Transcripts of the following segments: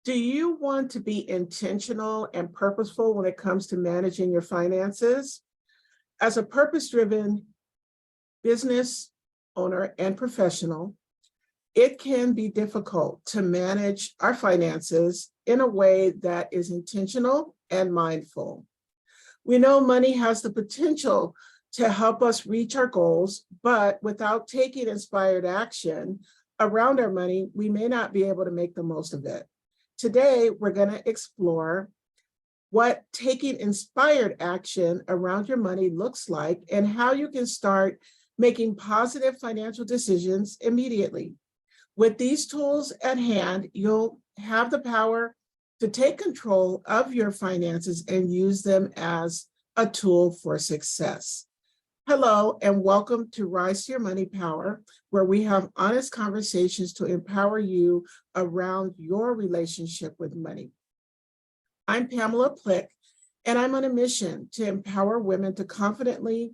Do you want to be intentional and purposeful when it comes to managing your finances? As a purpose-driven business owner and professional, it can be difficult to manage our finances in a way that is intentional and mindful. We know money has the potential to help us reach our goals, but without taking inspired action around our money, we may not be able to make the most of it. Today, we're going to explore what taking inspired action around your money looks like and how you can start making positive financial decisions immediately. With these tools at hand, you'll have the power to take control of your finances and use them as a tool for success. Hello, and welcome to Rise to Your Money Power, where we have honest conversations to empower you around your relationship with money. I'm Pamela Plick, and I'm on a mission to empower women to confidently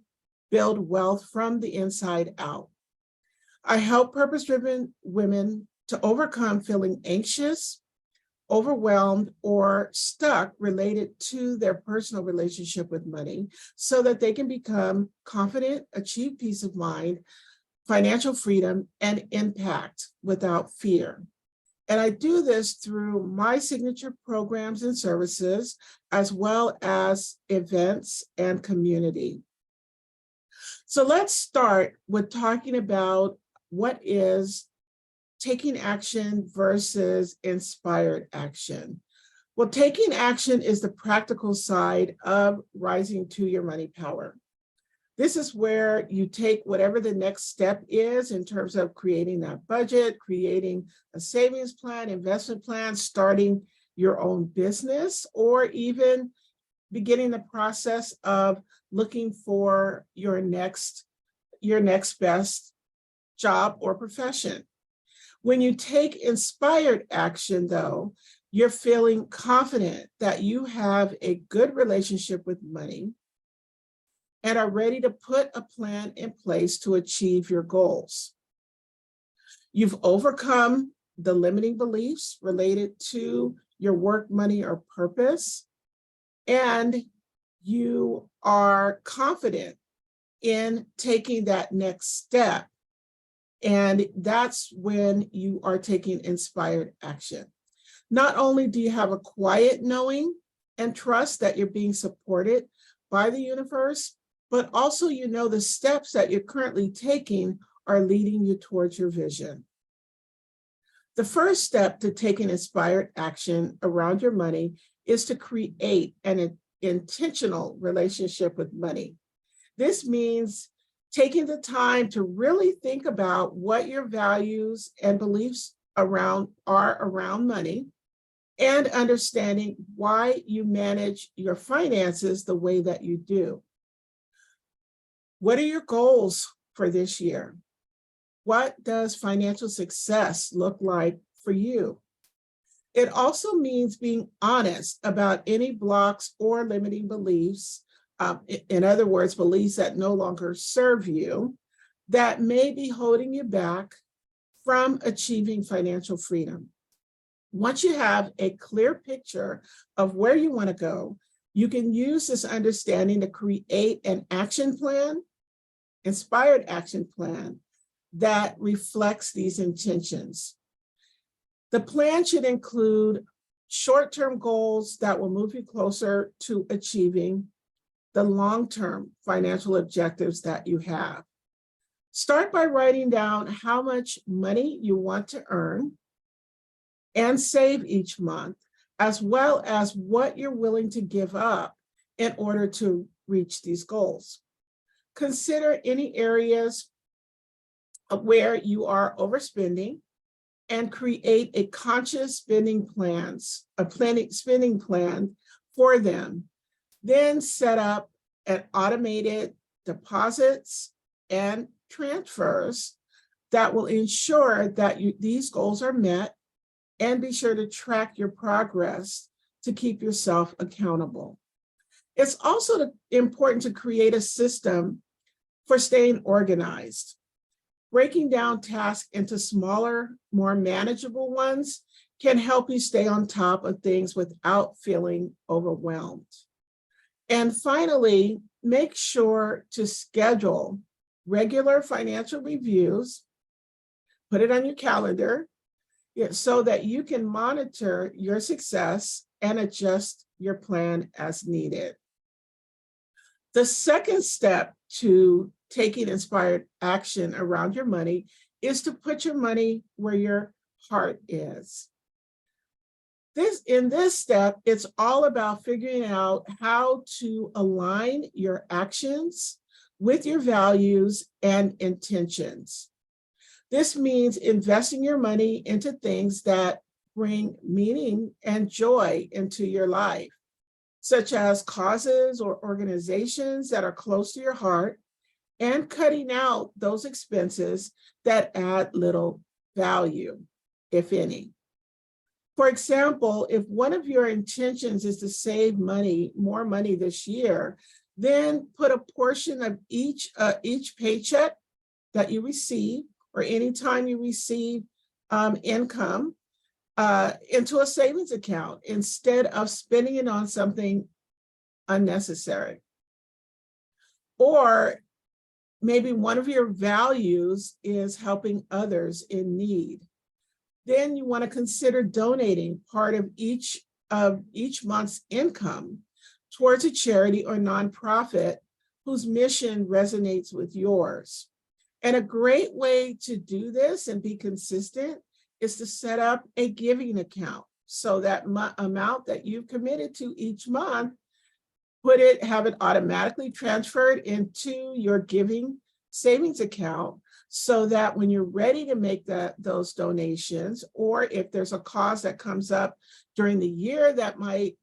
build wealth from the inside out. I help purpose-driven women to overcome feeling anxious, overwhelmed, or stuck related to their personal relationship with money so that they can become confident, achieve peace of mind, financial freedom, and impact without fear. And I do this through my signature programs and services, as well as events and community. So let's start with talking about what is taking action versus inspired action. Well, taking action is the practical side of rising to your money power. This is where you take whatever the next step is in terms of creating that budget, creating a savings plan, investment plan, starting your own business, or even beginning the process of looking for your next best job or profession. When you take inspired action, though, you're feeling confident that you have a good relationship with money and are ready to put a plan in place to achieve your goals. You've overcome the limiting beliefs related to your work, money, or purpose, and you are confident in taking that next step. And that's when you are taking inspired action. Not only do you have a quiet knowing and trust that you're being supported by the universe, but also you know the steps that you're currently taking are leading you towards your vision. The first step to taking inspired action around your money is to create an intentional relationship with money. This means taking the time to really think about what your values and beliefs are around money and understanding why you manage your finances the way that you do. What are your goals for this year? What does financial success look like for you? It also means being honest about any blocks or limiting beliefs. In other words, beliefs that no longer serve you, that may be holding you back from achieving financial freedom. Once you have a clear picture of where you want to go, you can use this understanding to create an action plan, inspired action plan, that reflects these intentions. The plan should include short-term goals that will move you closer to achieving the long-term financial objectives that you have. Start by writing down how much money you want to earn and save each month, as well as what you're willing to give up in order to reach these goals. Consider any areas where you are overspending and create a conscious spending plan for them. Then set up an automated deposits and transfers that will ensure that these goals are met, and be sure to track your progress to keep yourself accountable. It's also important to create a system for staying organized. Breaking down tasks into smaller, more manageable ones can help you stay on top of things without feeling overwhelmed. And finally, make sure to schedule regular financial reviews, put it on your calendar, so that you can monitor your success and adjust your plan as needed. The second step to taking inspired action around your money is to put your money where your heart is. In this step, it's all about figuring out how to align your actions with your values and intentions. This means investing your money into things that bring meaning and joy into your life, such as causes or organizations that are close to your heart, and cutting out those expenses that add little value, if any. For example, if one of your intentions is to save more money this year, then put a portion of each paycheck that you receive, or anytime you receive income, into a savings account instead of spending it on something unnecessary. Or maybe one of your values is helping others in need. Then you want to consider donating part of each month's income towards a charity or nonprofit whose mission resonates with yours. And a great way to do this and be consistent is to set up a giving account. So that amount that you've committed to each month, have it automatically transferred into your giving savings account, so that when you're ready to make those donations, or if there's a cause that comes up during the year that might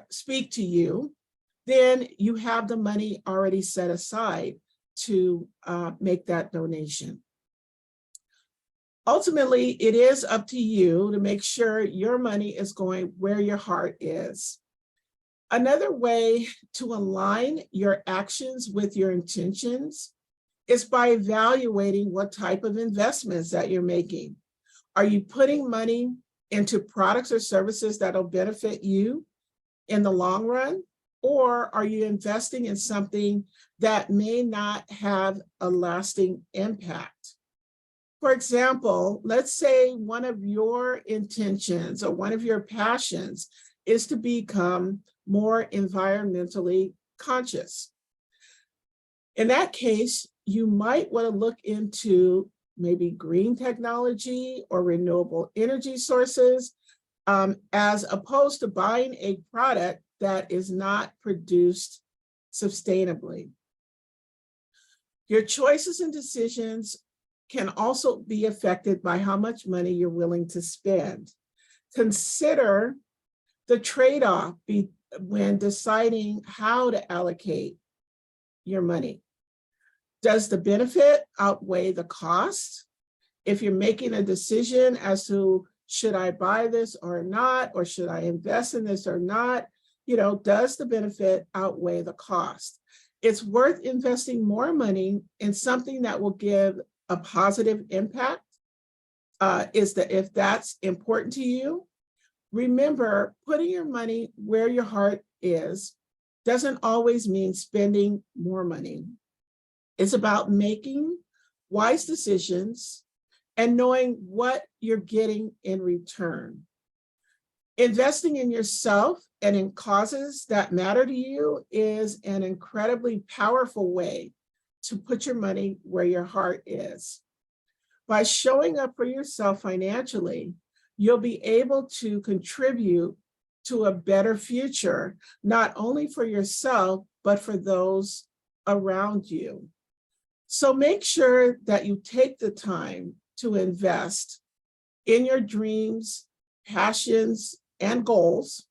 speak to you, then you have the money already set aside to make that donation. Ultimately, it is up to you to make sure your money is going where your heart is. Another way to align your actions with your intentions is by evaluating what type of investments that you're making. Are you putting money into products or services that'll benefit you in the long run? Or are you investing in something that may not have a lasting impact? For example, let's say one of your intentions or one of your passions is to become more environmentally conscious. In that case, you might want to look into maybe green technology or renewable energy sources, as opposed to buying a product that is not produced sustainably. Your choices and decisions can also be affected by how much money you're willing to spend. Consider the trade-off when deciding how to allocate your money. Does the benefit outweigh the cost? If you're making a decision as to should I buy this or not, or should I invest in this or not, does the benefit outweigh the cost? It's worth investing more money in something that will give a positive impact. If that's important to you, remember, putting your money where your heart is doesn't always mean spending more money. It's about making wise decisions and knowing what you're getting in return. Investing in yourself and in causes that matter to you is an incredibly powerful way to put your money where your heart is. By showing up for yourself financially, you'll be able to contribute to a better future, not only for yourself, but for those around you. So make sure that you take the time to invest in your dreams, passions, and goals,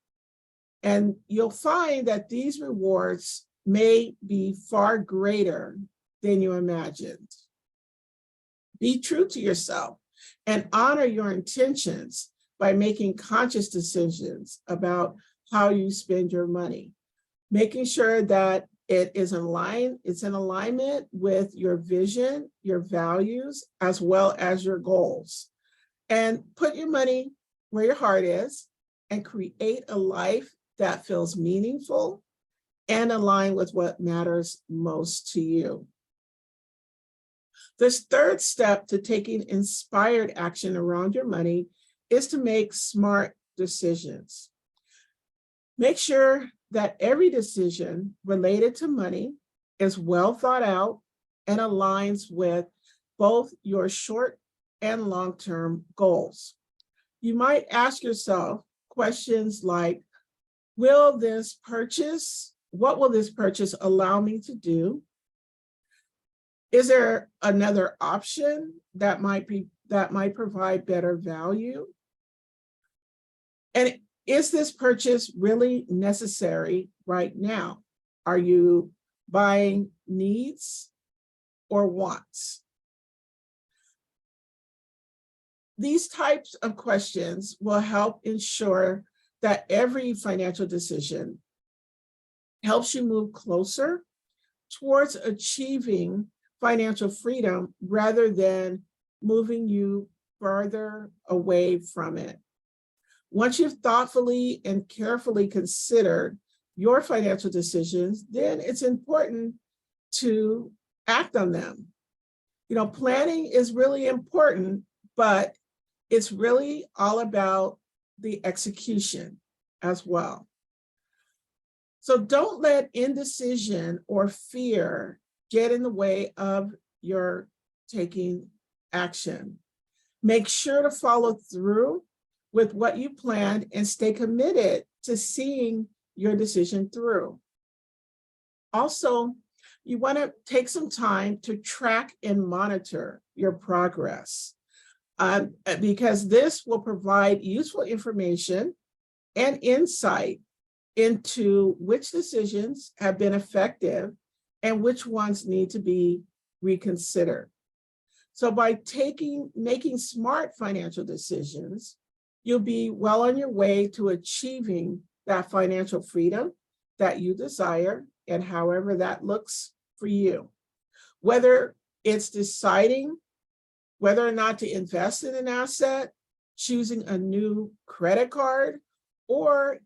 and you'll find that these rewards may be far greater than you imagined. Be true to yourself and honor your intentions by making conscious decisions about how you spend your money, making sure that it's in alignment with your vision, your values, as well as your goals. And put your money where your heart is and create a life that feels meaningful and aligned with what matters most to you. This third step to taking inspired action around your money is to make smart decisions. Make sure that every decision related to money is well thought out and aligns with both your short and long-term goals. You might ask yourself questions like, what will this purchase allow me to do? Is there another option that might provide better value? And is this purchase really necessary right now? Are you buying needs or wants? These types of questions will help ensure that every financial decision helps you move closer towards achieving financial freedom rather than moving you further away from it. Once you've thoughtfully and carefully considered your financial decisions, then it's important to act on them. Planning is really important, but it's really all about the execution as well. So don't let indecision or fear get in the way of your taking action. Make sure to follow through with what you planned and stay committed to seeing your decision through. Also, you want to take some time to track and monitor your progress, because this will provide useful information and insight into which decisions have been effective and which ones need to be reconsidered. So by making smart financial decisions, you'll be well on your way to achieving that financial freedom that you desire, and however that looks for you. Whether it's deciding whether or not to invest in an asset, choosing a new credit card, or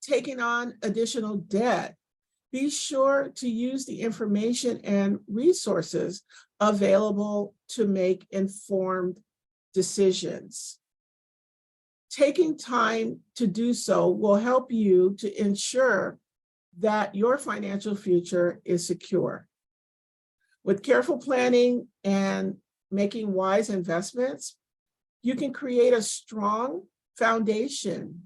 taking on additional debt, be sure to use the information and resources available to make informed decisions. Taking time to do so will help you to ensure that your financial future is secure. With careful planning and making wise investments, you can create a strong foundation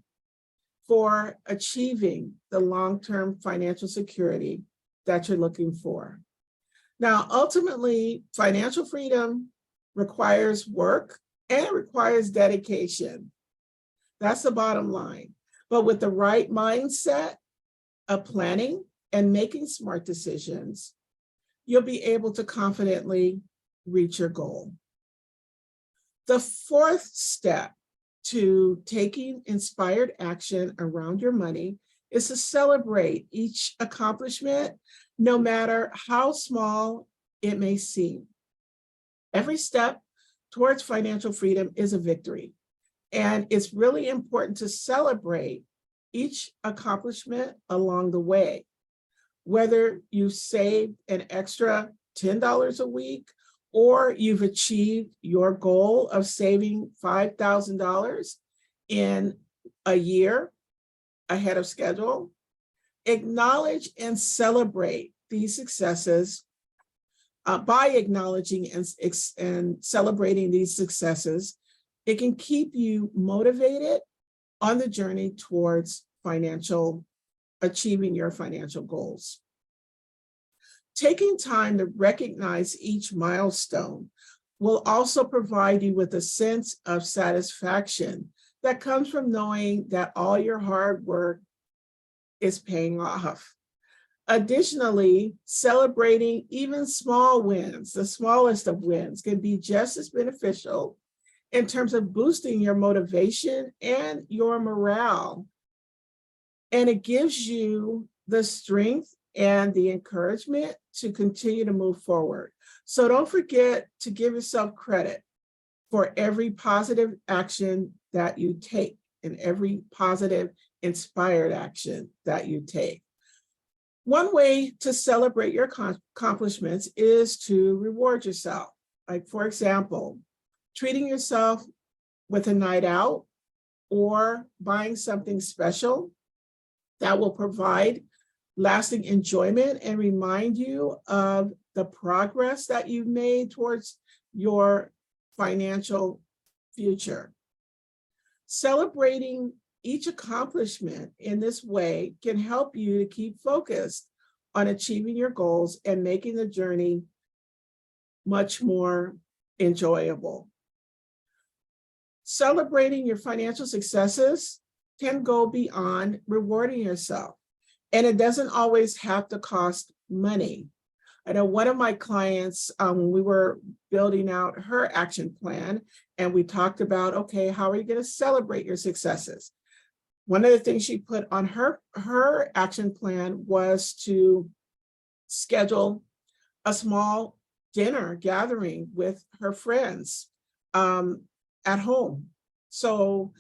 for achieving the long-term financial security that you're looking for. Now, ultimately, financial freedom requires work and it requires dedication. That's the bottom line. But with the right mindset of planning and making smart decisions, you'll be able to confidently reach your goal. The fourth step to taking inspired action around your money is to celebrate each accomplishment, no matter how small it may seem. Every step towards financial freedom is a victory, and it's really important to celebrate each accomplishment along the way. Whether you've saved an extra $10 a week, or you've achieved your goal of saving $5,000 in a year ahead of schedule, acknowledge and celebrate these successes. By acknowledging and celebrating these successes, it can keep you motivated on the journey towards achieving your financial goals. Taking time to recognize each milestone will also provide you with a sense of satisfaction that comes from knowing that all your hard work is paying off. Additionally, celebrating even small wins, the smallest of wins, can be just as beneficial in terms of boosting your motivation and your morale. And it gives you the strength and the encouragement to continue to move forward. So don't forget to give yourself credit for every positive action that you take. in every positive, inspired action that you take. One way to celebrate your accomplishments is to reward yourself. Like, for example, treating yourself with a night out or buying something special that will provide lasting enjoyment and remind you of the progress that you've made towards your financial future. Celebrating each accomplishment in this way can help you to keep focused on achieving your goals and making the journey much more enjoyable. Celebrating your financial successes can go beyond rewarding yourself, and it doesn't always have to cost money. I know one of my clients, when we were building out her action plan, and we talked about, okay, how are you going to celebrate your successes? One of the things she put on her action plan was to schedule a small dinner gathering with her friends at home. So,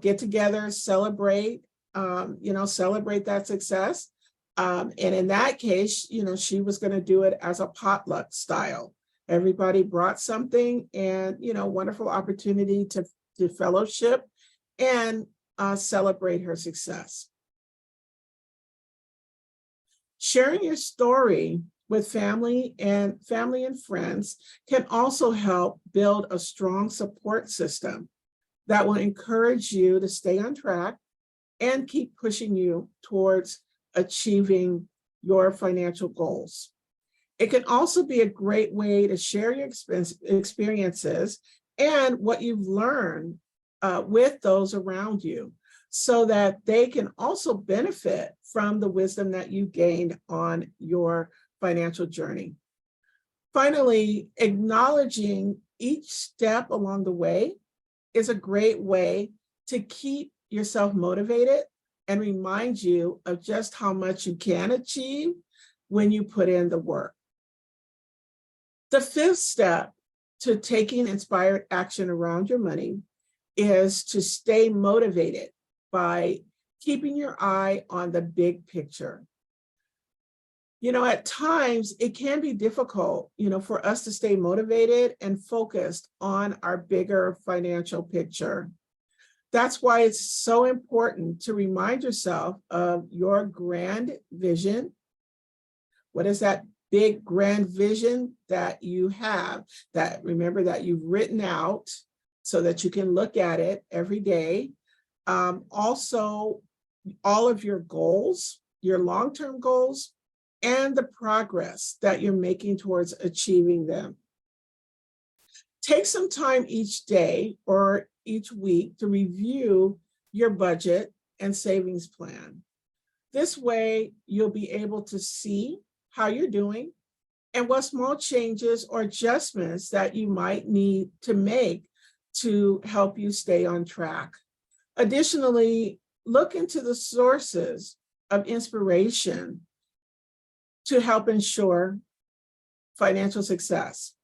get together, celebrate, celebrate that success. And in that case, she was going to do it as a potluck style. Everybody brought something, and, wonderful opportunity to fellowship and celebrate her success. Sharing your story with family and friends can also help build a strong support system that will encourage you to stay on track and keep pushing you towards achieving your financial goals. It can also be a great way to share your experiences and what you've learned with those around you, so that they can also benefit from the wisdom that you gained on your financial journey. Finally, acknowledging each step along the way is a great way to keep yourself motivated and remind you of just how much you can achieve when you put in the work. The fifth step to taking inspired action around your money is to stay motivated by keeping your eye on the big picture. At times it can be difficult, for us to stay motivated and focused on our bigger financial picture. That's why it's so important to remind yourself of your grand vision. What is that big grand vision that you have, that remember that you've written out so that you can look at it every day? Also, all of your goals, your long-term goals, and the progress that you're making towards achieving them. Take some time each day or each week to review your budget and savings plan. This way, you'll be able to see how you're doing and what small changes or adjustments that you might need to make to help you stay on track. Additionally, look into the sources of inspiration to help ensure financial success,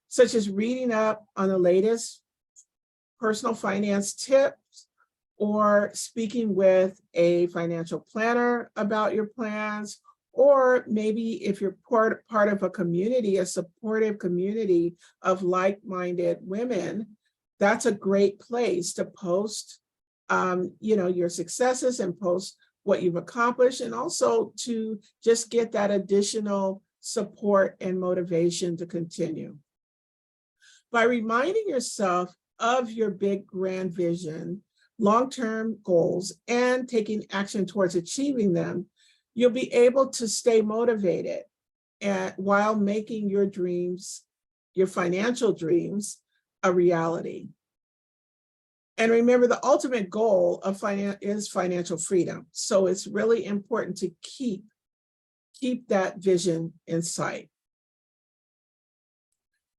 such as reading up on the latest personal finance tips or speaking with a financial planner about your plans, or maybe if you're part of a community, a supportive community of like-minded women, that's a great place to post your successes and post what you've accomplished, and also to just get that additional support and motivation to continue. By reminding yourself of your big grand vision, long-term goals, and taking action towards achieving them, you'll be able to stay motivated while making your dreams, your financial dreams, a reality. And remember, the ultimate goal of is financial freedom. So it's really important to keep that vision in sight.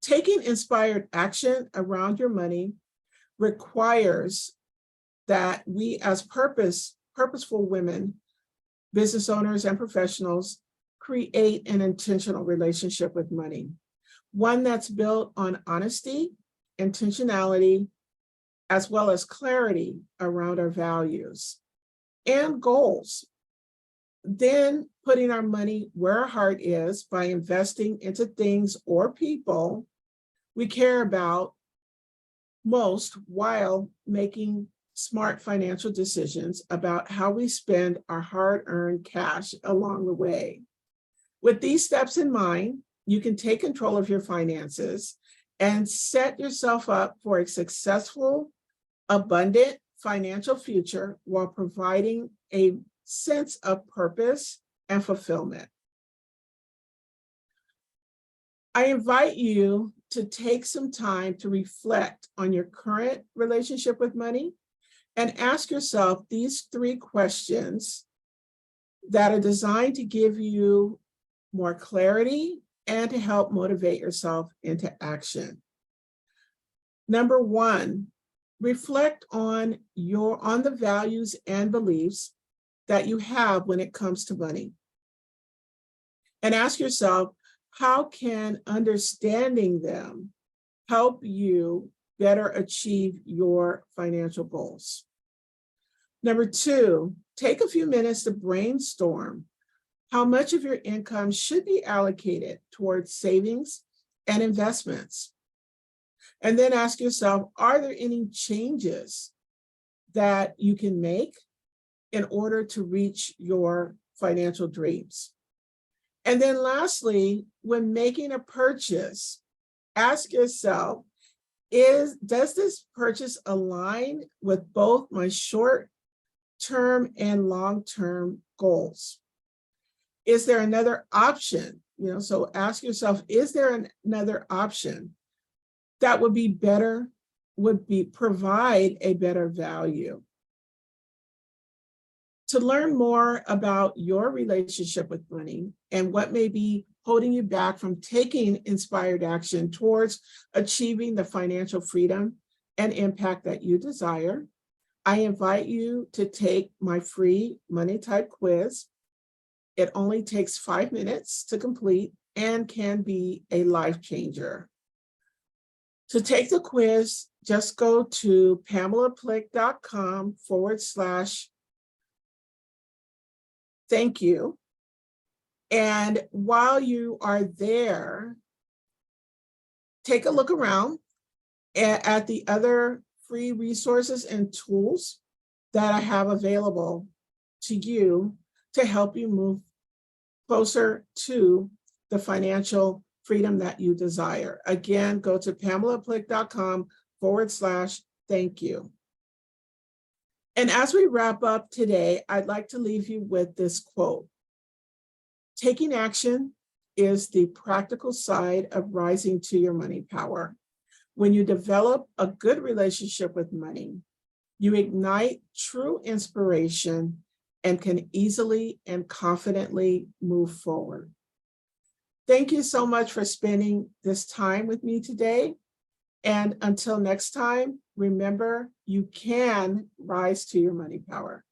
Taking inspired action around your money requires that we, as purposeful women, business owners, and professionals, create an intentional relationship with money, one that's built on honesty, intentionality, as well as clarity around our values and goals. Then putting our money where our heart is by investing into things or people we care about most, while making smart financial decisions about how we spend our hard-earned cash along the way. With these steps in mind, you can take control of your finances and set yourself up for a successful, abundant financial future while providing a sense of purpose and fulfillment. I invite you to take some time to reflect on your current relationship with money and ask yourself these 3 questions that are designed to give you more clarity and to help motivate yourself into action. Number 1, reflect on the values and beliefs that you have when it comes to money. And ask yourself, how can understanding them help you better achieve your financial goals? Number 2, take a few minutes to brainstorm how much of your income should be allocated towards savings and investments. And then ask yourself, are there any changes that you can make in order to reach your financial dreams? And then lastly, when making a purchase, ask yourself, does this purchase align with both my short-term and long-term goals? Is there another option? So ask yourself, is there another option that would provide a better value? To learn more about your relationship with money and what may be holding you back from taking inspired action towards achieving the financial freedom and impact that you desire, I invite you to take my free money type quiz. It only takes 5 minutes to complete and can be a life changer. To take the quiz, just go to PamelaPlick.com/thank you. And while you are there, take a look around at the other free resources and tools that I have available to you to help you move closer to the financial freedom that you desire. Again, go to PamelaPlick.com/thank you. And as we wrap up today, I'd like to leave you with this quote. Taking action is the practical side of rising to your money power. When you develop a good relationship with money, you ignite true inspiration and can easily and confidently move forward. Thank you so much for spending this time with me today. And until next time, remember, you can rise to your money power.